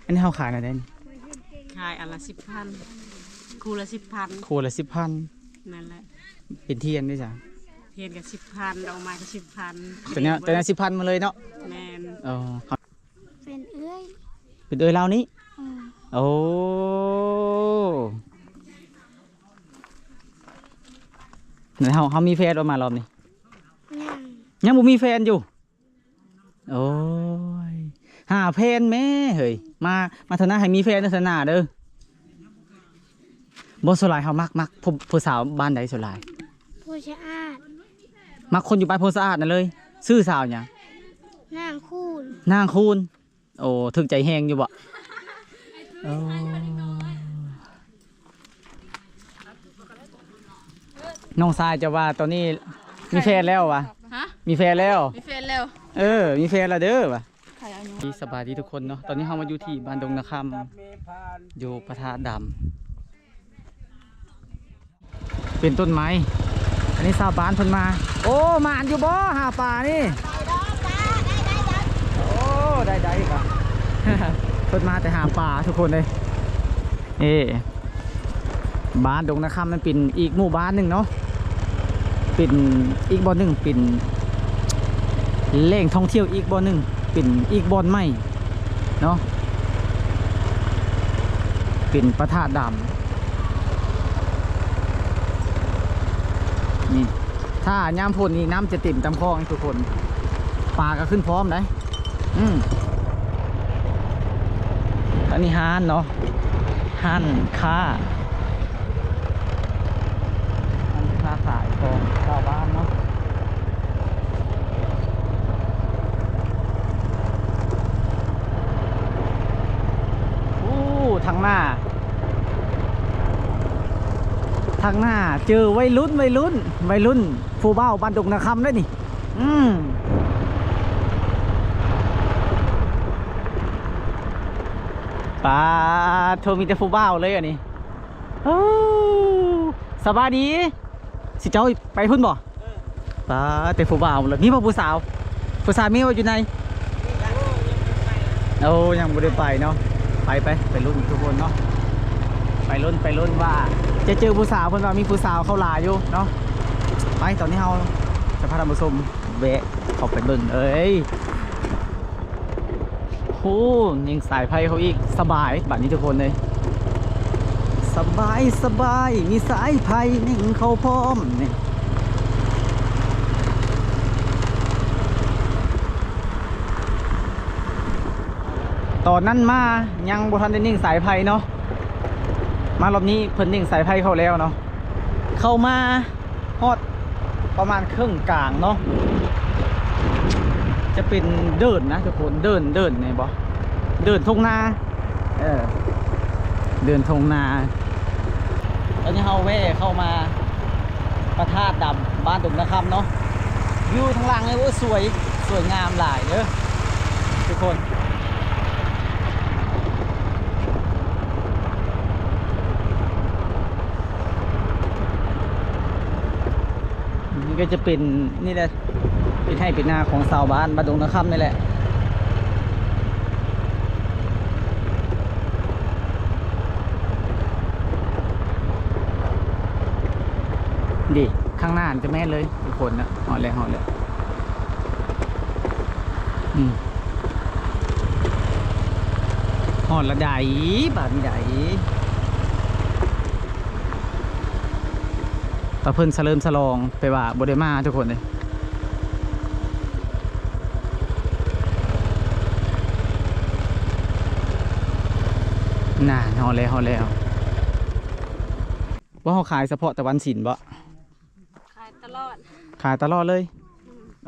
อันนี้เขาขายอะไรได้นี่ขายอันละ10,000คู่ละ10,000คู่ละ10,000นั่นแหละเป็นเทียนด้วยจ้ะเทียนกับ10,000ดอกไม้กับ10,000ตัวเนี้ย10,000มาเลยเนาะแมนเป็นเอ้ยเป็นเอ้ยเรานี้โอ้ไหนเขามีแฟนออกมารอบนี้ยังบ่มีแฟนอยู่โอ้ยหาแฟนแม่เฮ้ยมาเถอะนะให้มีแฟนเถอะนะเด้อบ่สลายเขามักผู้สาวบ้านใดสลายผู้สะอาดมักคนอยู่บ้านผู้สะอาดนั่นเลยซื่อสาวหยังนางคูณนางคูณโอ้ถึกใจแห้งอยู่บ่น้องทรายจะว่าตอนนี้มีแฟนแล้ววะมีแฟนแล้วมีแฟนแล้วมีแฟนแล้วเด้อวะสบายดีทุกคนเนาะตอนนี้เรามาอยู่ที่บ้านดงนาคำอยู่พระธาตุดำเป็นต้นไม้อันนี้ชาวบ้านเพิ่นมาโอ้มาอันอยู่บ่หาป่านี่โอ้ได้ครับเพิ่นมาแต่หาป่าทุกคนเลยบ้านดงนาคำมันเป็นอีกหมู่บ้านหนึ่งเนาะเป็นอีกบ่อนหนึ่งเป็นแหล่งท่องเที่ยวอีกบ่อนหนึ่งเป็นอีกบ่อนใหม่เนาะเป็นพระธาตุดำนี่ถ้ายามฝนนี่น้ำจะเต็มตามคลองทุกคนปลาก็ขึ้นพร้อมเลยอันนี้ห้านเนาะห้านค้าขายของชาวบ้านเนาะทางหน้าเจอวัยรุ่นผู้เบ้าบ้านดงนาคำได้นี่ปลาโทมีแต่ผู้เบ้าเลยอันนี้สบายดีสิเจ้าไปพุ่นบ่ปลาแต่ผู้เบ้าเลยนี่พ่อผู้สาวมีว่าอยู่ไหนยังไม่ได้ไปเนาะไปรุ่นทุกคนเนาะไปรุ่นว่าจะเจอผู้สาวเพิ่นว่ามีผู้สาวเข้าหลายอยู่เนาะไปตอนนี้เราจะพาท่านผู้ชมแวะเข้าไปเบิ่งโอ้ยิงสายไฟเขาอีกสบายแบบนี้ทุกคนเลยสบายมีสายไฟนิ่งเขาพร้อมนี่ตอนนั้นมายังบ่ทันได้นิ่งสายไฟเนาะมารอบนี้เพิ่นนิ่งสายไฟเข้าแล้วเนาะเข้ามาฮอดประมาณครึ่งกลางเนาะจะเป็นเดินนะทุกคนเดินเนี่ยบ่เดินทงนาเดินทงนาตอนนี้เฮาแวะเข้ามาพระธาตุดำบ้านดงนาคำเนาะวิวทางล่างเลยว่าสวยงามหลายเด้อทุกคนนี่ก็จะเป็นนี่แหละเป็นให้เป็นหน้าของชาวบ้านบ้านดงนาคำนี่แหละดิข้างหน้าจะแม่เลยทุกคนนะหอเลยหอละใดบาทมีใดตะเพิ่นเฉลิมฉลองไปว่าบไดมาทุกคนเลยน่าหอแล้วว่าเขาขายเฉพาะแต่วันศีลบ่ขายตลอดเลย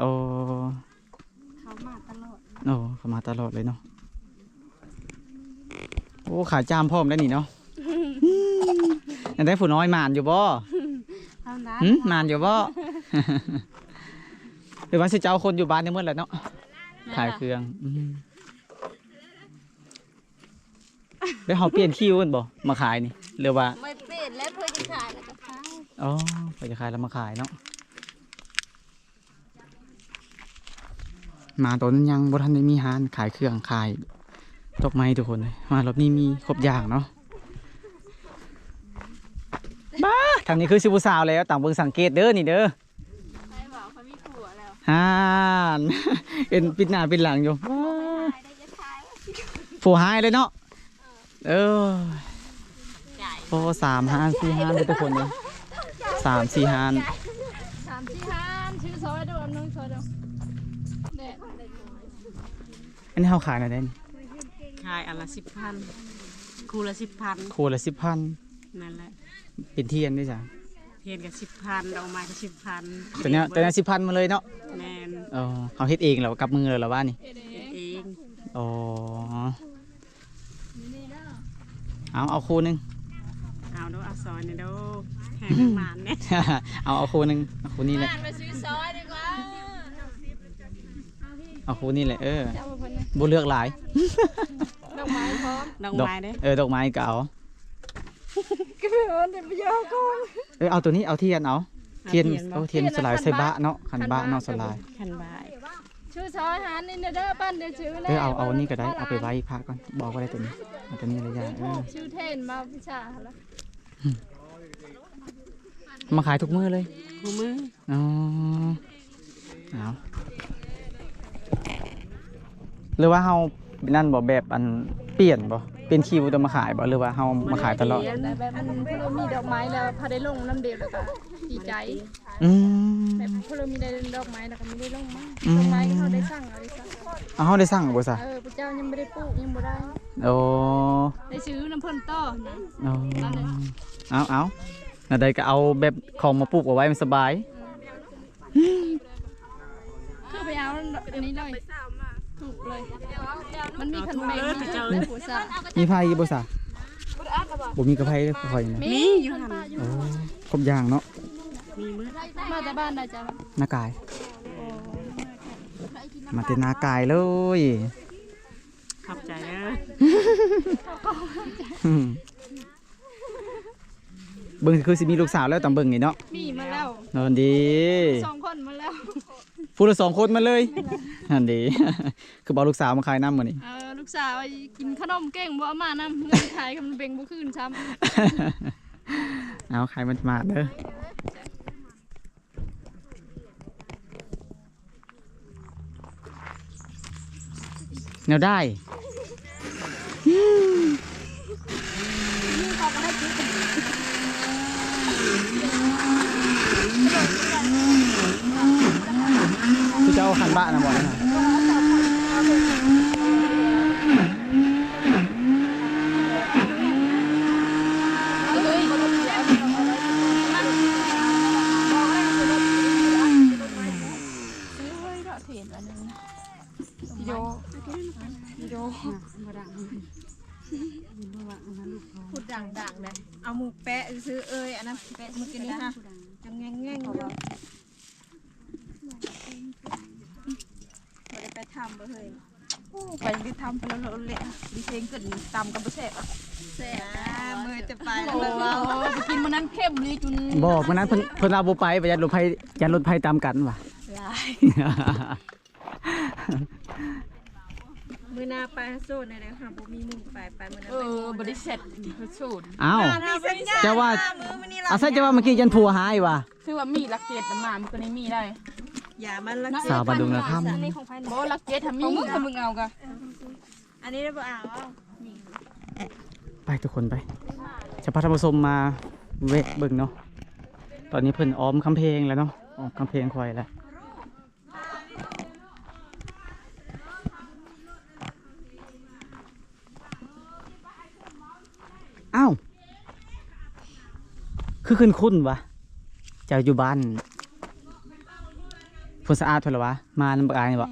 โอ้เขามาตลอดเขามาตลอดเลยเนาะโอ้ขายจามพร้อมได้นี่เนาะได้ผู้น้อยมานอยู่บ่มานอยู่บ่หรือว่าสิเจ้าคนอยู่บ้านในเมื่อไรเนาะขายเครื่องแล้วเขาเปลี่ยนคิวกันบ่มาขายนี่หรือว่าไม่เปลี่ยนแล้วเพื่อจะขายแล้วก็ขายเพื่อจะขายแล้วมาขายเนาะมาตอนนั้นยังบ่ทันได้มีร้านขายเครื่องขาย ดอกไม้ทุกคนเลยมารอบนี้มีครบอย่างเนาะบ้าทางนี้คือสิบุสาวแล้วต่างเบิ่งสังเกตเด้อนี่เด้อใครบอกเขามีผัวแล้วเอ็นปิดหน้าปิดหลังอยู่ผัวหายเลยเนาะพอ3-5-4-5เลยทุกคนเลย3-4-53-4 ห้านชื่อซอยดูอันนึงซอยดูเด็ด อันนี้เขาขายอะไรได้นี่ ขายอันละ10,000คูละ10,000 คู่ละ10,000นั่นแหละ เป็นเทียนด้วยจ้ะ เทียนกับ10,000ดอกไม้กับ10,000 แต่เนี้ย10,000มาเลยเนาะ แม่น เขาเฮ็ดเองแล้วกับมือเลยเหรอว่านี่ เอง อ๋อเอาคู่หนึง เอาดูเอาซอยนี่ดูแห้งหมานเนี่ย เอาคู่หนึงเอาคู่นี้แหละ มาซื้อซอยดีกว่า เอาคู่นี้แหละจะเอาไปเลย บ่เลือกหลาย ดอกไม้พร้อม ดอกไม้เด้ ดอกไม้ก็เอา ก็ไม่เอาเดี๋ยวไปยอก่อน เอาตัวนี้เอาเทียนเอาเทียนสลายใส่บะเนาะขันบะเนาะสลาย ขันบาย ชื่อซอยหานนี่เด้อปั้นเดี๋ยวชื่อเลย เอานี่ก็ได้เอาไปไว้พระก่อนบอกว่าได้ตัวนี้เอาตัวนี้เลยจ้ะชื่อเทนมาพิชาแล้ว มาขายทุกมื้อเลย หูมือ อ๋อเอาหรือว่าเฮานั่นบ่แบบอันเปลี่ยนบ่เป็นคิวจะมาขายบ่หรือว่าเฮามาขายตลอด แต่แบบมันพอมีดอกไม้แล้วพอได้ลงน้ำเดียวแล้วก็ดีใจแบบพอมีได้ดอกไม้แล้วก็ไม่ได้ลงมาดอกไม้เขาได้สั่งอะไรสั่ง เฮาได้สั่งบ่ซะ พระเจ้ายังไม่ได้ปลูกยังบ่ได้ โอ้ ได้ซื้อน้ำเพิ่นต่อนะ เอาน่าได้ก็เอาแบบของมาปลูกเอาไว้มันสบาย คือไปเอาอันนี้เลยถูกเลยมันมีคันแบงมีหัวสา มีไผบ่ซะบ่มีกระไผเลยค่อยนะ มีอยู่หัน โอ้ครบอย่างเนาะ มีมือ มาแต่บ้านได้จ้ะ หน้ากาย มาแต่หน้ากายเลย ขับใจเด้อ เบิ่งคือสิมีลูกสาวแล้วต้องเบิ่งนี่เนาะ มีมาแล้ว นอนดี 2 คนมาแล้ว พูดละ2 คนมาเลยนั่นดี คือบอกลูกสาวมาขายน้ำมื้อนี้ ลูกสาวกินขนมเก่งบ่เอามานำเงินขายมันเบ่งบ่คืนซ้ำ เอาขายมันมาเด้อแนวได้คือจะเอาขันบะนะบอกนะพูดดังๆนะเอาหมูแปะซื้ออันนั้นแปะเมื่อกี้นี้ฮะจังแง่งๆอยู่บ่ได้ไปทำบ่เฮ้ยไปได้ทำไปแล้วเละดิเพลงเกิดตำกับบ่แซ่บแซ่บมือจะไปแล้วไปกินมื้อนั้นเข้มเลยจน บอกวันนั้นเพิ่นเอาบ่ไปประหยัดรถไฟตามกันว่ะ ลายมือนาไปโซนในค่ะบ่มีมุงไปมือนาบ่ได้เสร็จโซน อ้าวจะว่าเอาซะจะว่าเมื่อกี้ยันผัวหายว่ะ คือว่ามีลักเกตมามันก็นี่มีได้อย่ามันลัก สาวบันดุงนะครับ นี่ของไผบ่ลักเกตทำมีถ้ามึงเอาก็อันนี้ได้บ่เอา ไปทุกคนไปจะพาท่านผู้ชมมาเวะเบิ่งเนาะตอนนี้เพิ่นอ้อมคำเพลงแล้วเนาะอ้อมคำเพลงคอยแล้วอ้าวคือขึ้นคุ้นวะเจ้าอยู่บ้านฝนสะอาดเพิ่นเหรอวะมาลำบากนี่บ่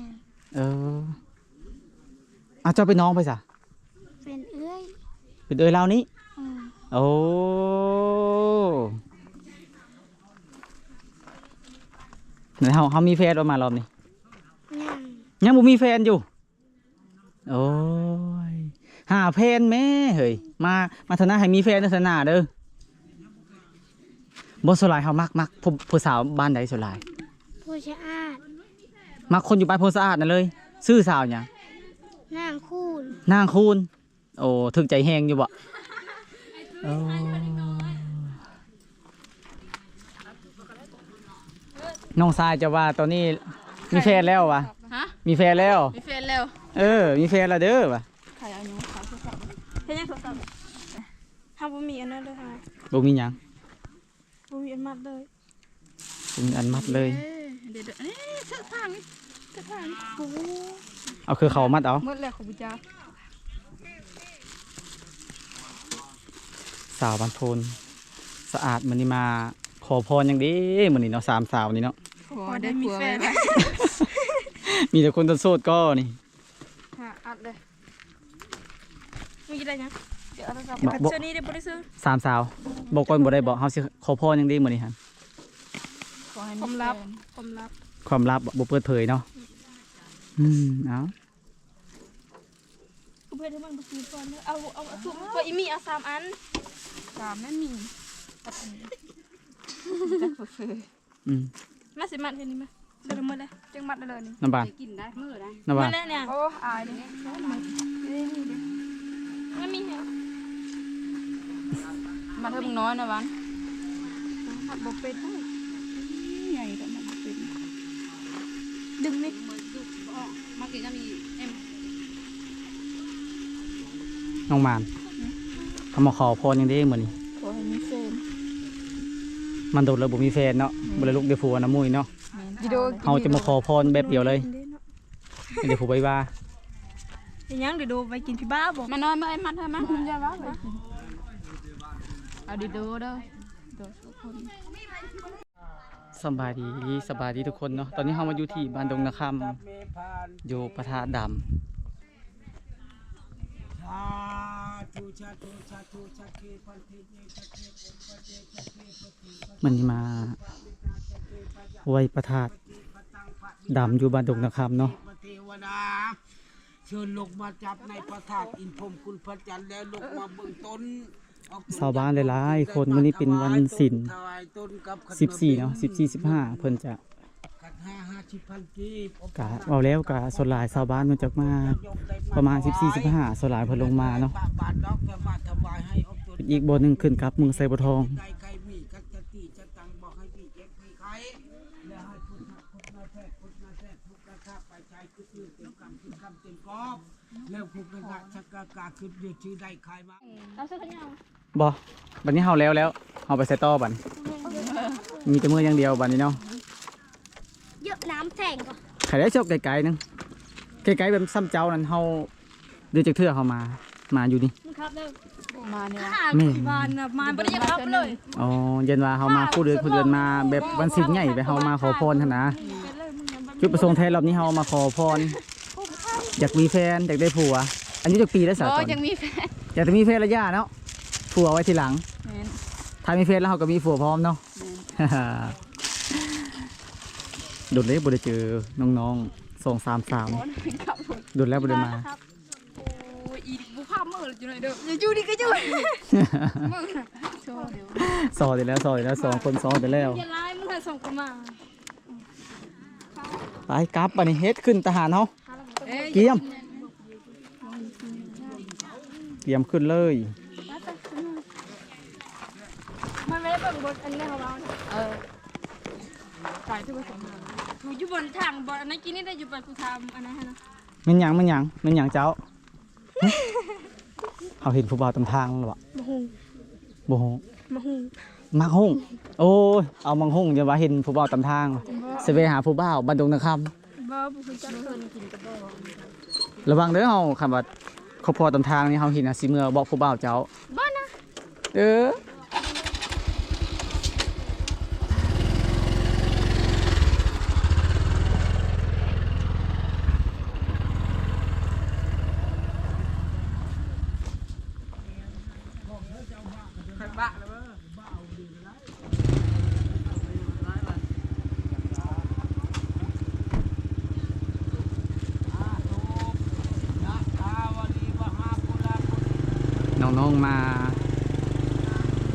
เอาเจ้าไปน้องไปซะ เป็นเอ้ย เป็นเอ้ยเรานี้โอ้ไหนเฮามีแฟนออกมารอบนี้ ยังบ่มีแฟนอยู่โอ้ยหาแฟนแม่เฮ้ยมาธนาให้มีแฟนในธนาเด้อบ่สลายเฮามักผู้สาวบ้านใดสลาย ผู้ชะอาด มักคนอยู่บ้านโพสะอาดนั่นเลยซื้อสาวหยัง นางคูณ นางคูณโอ้ถึกใจแห้งอยู่บ่โอ้น้องทรายจะว่าตอนนี้มีแฟนแล้ววะ ฮะ มีแฟนแล้ว มีแฟนแล้ว มีแฟนแล้วเด้อวะ ใครเอาหนูขายโทรศัพท์เฮ็ดยังโทรศัพท์ทำบ่มีอันนั้นเลยค่ะ บ่มีหยัง บ่มีอันมัดเลย บ่มีอันมัดเลย เดี๋ยวเอ๊ะเสื้อผ้านี่เสื้อผ้านี่โอ้โห เอาคือเขามัดเอา หมดแล้วของพี่เจ้า สาวบันโทนสะอาดมันนี่มาขอพรอย่างดีมันนี่เนาะสามสาวนี่เนาะ ขอได้มีแฟน มีแต่คนโสดก็นี่ ฮะอัดเลยมีกี่ได้ยังเดี๋ยวเอาโทรศัพท์ บอก อัดเสื้อนี้ได้บ่ได้ซื้อ สามสาวบอกก่อนบ่ได้บอกเฮาสิขอพรอย่างดีมื้อนี้ฮะ ความลับความลับ ความลับบ่เปิดเผยเนาะเอา กูเพื่อนที่มันบ่ซื้อก่อนเด้อเอาถุงตัวอีมี่เอา3 อัน3นั่นมีจักเฟอ อืม มาสิมัดเฮ็ดนี่มาเดี๋ยวหมดเลยจังมัดได้เลยนี่ น้ำบาน กินได้มื้อได้ น้ำ หม บาน ดแล้วเนี่ยโอ้อายเลยไม่มีเหรอมันเท่ามึงน้อยนะวันหัดบ่เป็นได้ใหญ่แต่มันบ่เป็นดึงนี่ มากินก็มีเอ็ม น้องมานเขามาขอพรอย่างดีมื้อนี้ ขอให้มีแฟน มันโดดแล้วบ่มีแฟนเนาะบ่ได้ลูกได้ผัวนะมุ้ยเนาะ วิดีโอ เฮาจะมาขอพรแบบเดียวเลยไม่ได้ผู้ใบว่า ยังเดี๋ยวดูไปกินพี่บ้าบอกมาน้อยมาไอ้มันเถอะมั้ยคุณจะว่าไปกินเอาดีดูเด้อดูทุกคน สบายดีทุกคนเนาะตอนนี้เฮามาอยู่ที่บ้านดงนาคำอยู่พระธาตุดำมันมาไหว้พระธาตุดำอยู่บ้านดงนาคำเนาะ เทวดาเชิญลงมาจับในพระธาตุอินพรหมคุณพระจันทร์แล้วลงมาเบื้องต้น ชาวบ้านหลายๆคนวันนี้เป็นวันศีล14เนาะ14 15เพิ่นจะ ขัด50,000 กีบ กะเอาแล้วกะส่วนหลายชาวบ้านมันจะมาประมาณ14 15ส่วนหลายเพิ่นลงมาเนาะ บาทดอกแต่มาถวายให้อบตน อีกบ่อหนึงขึ้นกับเมืองไซบัวทอง ใครมีกัจจติจะตังบอกให้พี่เจ็บพี่ไข้แล้วให้พุทธแท้พุทธกระทะไปใจคือเต็มกำคือคำเต็มกอบแล้วพุทธกระชักกาคือเดือดชื่อได้ใครมา เอาเสื้อขยาว บ่บัดนี้เฮาแล้วเฮาไปใส่ต่อบัดมีแต่มืออย่างเดียวบัดนี้เนาะ เยอะน้ำแทงก่อน ใครได้โชคไกลๆนึงไกลๆแบบซ้ำเจ้านั่นเฮาเดือนจากเทื่อเฮามาอยู่นี่ ครับเด้อมาเนี่ย แม่ บ้านน่ะมาบ่ได้ครับเลย อ๋อเย็นว่าเฮามาคู่เดือนมาแบบวันศีลใหญ่ไปเฮามาขอพรหั่นนะจุดประสงค์แท้รอบนี้เฮามาขอพรอยากมีแฟนอยากได้ผัวอันนี้จักปีแล้วสาวตอน ยังมีแฟน อยากจะมีแฟนระยะเนาะผัวไว้ทีหลัง แม่น ถ้ามีแฟนแล้วเขาก็มีผัวพร้อมเนาะ โดดเล็กบ่ได้เจอน้องๆ2-3 สาวโดดแล้วบ่ได้มา ครับโอ้ยอีบุพามืออยู่หน่อยเด้ออย่าอยู่ดิก็อยู่มือโชว์เดี๋ยว สอดแล้ว2 คนซ้อนไปแล้ว อย่าไล่มึงให้ส่งกูมา ไปกลับบัดนี้เฮ็ดขึ้นทหารเฮาเกียมขึ้นเลย มันไม่ได้เป็นบนอันนี้ของเราสายที่ผสมกูอยู่บนทางบนอันนั้นกินนี่ได้อยู่บนกูทำอันนั้นให้นะ มันหยังเจ้า เขาเห็นผู้บ่าวตำทางหรอวะ มะฮุง บ่ฮู้ มะฮุง มักหุ่งโอ้ยเอามังหุ่งอย่าว่าเห็นผู้บ่าวตำทางสิไปหาผู้บ่าวบ้านดงนาคำ บ่บุคุจักเพิ่นกินกระบอก ระวังเด้อเฮาคำว่าครอบครัวตำทางนี่เฮาเห็นน่ะสิเมื่อบอกผู้บ่าวเจ้า บ่นะ เออน้องๆมา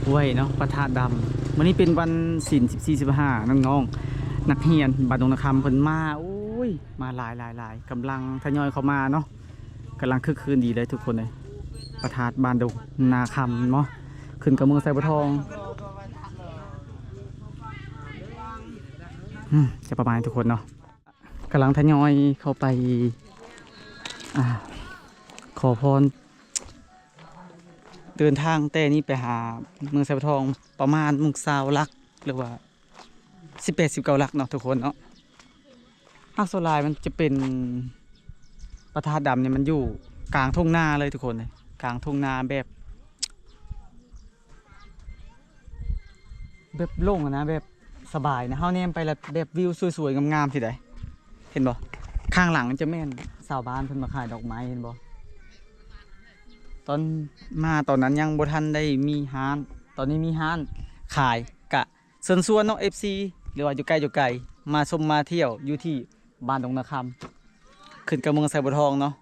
ไหวเนาะพระธาตุดำวันนี้เป็นวันศีล14-15น้องๆนักเรียนบ้านดงนาคำเพิ่นมาโอ้ยมาหลายกำลังทยอยเข้ามาเนาะ กำลังคึกคืนดีเลยทุกคนเลยประทาดบานดงนาคำเนาะขึ้นกับเมืองไซบัวทองจะประมาณทุกคนเนาะกำลังทยอยเข้าไปขอพรเดินทางแต่นี้ไปหาเมืองไซบัวทองประมาณมุก20 ลักหรือว่า18-19 ลักเนาะทุกคนเนาะอักโซลายมันจะเป็นประทาดดำเนี่ยมันอยู่กลางทุ่งนาเลยทุกคนเลยกลางทุ่งนาแบบโล่งนะแบบสบายนะเฮาเนี่ยไปแล้วแบบวิวสวยๆงามๆที่ใดเห็นบ่ข้างหลังมันจะแม่นชาวบ้านเพิ่นมาขายดอกไม้เห็นบ่ตอนมาตอนนั้นยังบ่ทันได้มีห้านตอนนี้มีห้านขายกะเชิญชวนเนาะ FC หรือว่าอยู่ไกลมาชมมาเที่ยวอยู่ที่บ้านดงนาคำขึ้นกับเมืองไซบัวทองเนาะ